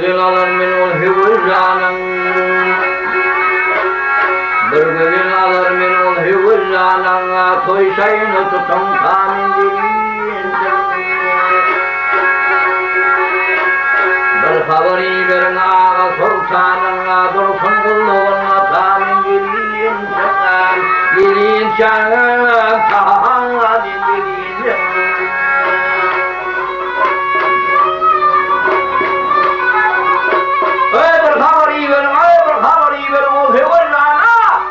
gözün alır minul hüvücanın bir gözün alır minul hüvücanın toy şayını tutun tamin dilince bir haberi verin ağa sultanın dursun kulluğuna tamin dilince dilince tamin dilince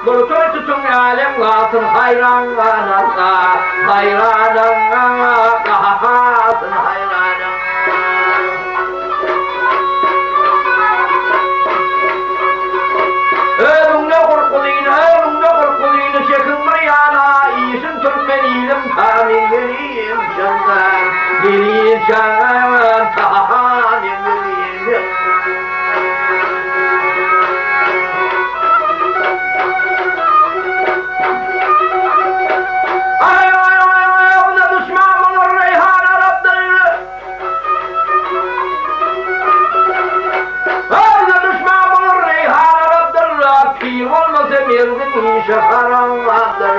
Toy tutun alem kalsın hayranlarına, hayranlarına, kalsın hayranlarına. Ölümde korkuluyunu çekinme yana, iyisin Türkmenilim, tamin geliyim candan, geliyim candan, tamin geliyim. Şaharamdır,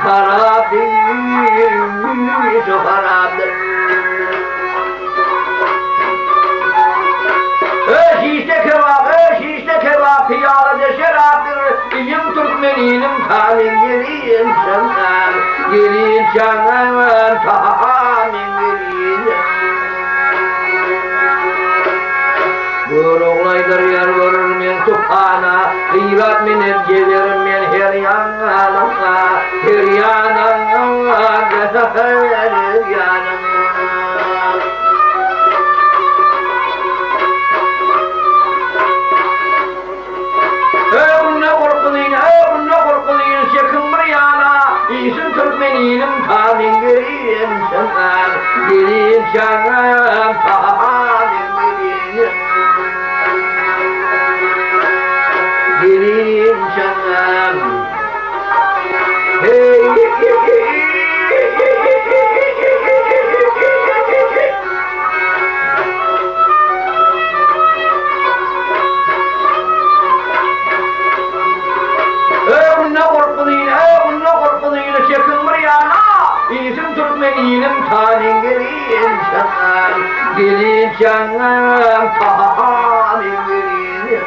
haradır, şaharadır. Şişte kebap, piyade şeradır. İyim Türkmeninim, tamin geliyim senden. Geliyim senden, tamin geliyim. Buyruklaydır yer vurur men tufana, hıyrat menep gelirim men her yanına, her yanına, her yanına. Bununla korkuluyun çekin bir yana, iyisin Türkmeninim, tamin geliyim senden, geliyim senden, tamin geliyim. Gelin canım, hey, bununla korkuluyunu çekin bir yana, iyisin Türkmeninim, tamin gelin canım, gelin canım, tamin gelin.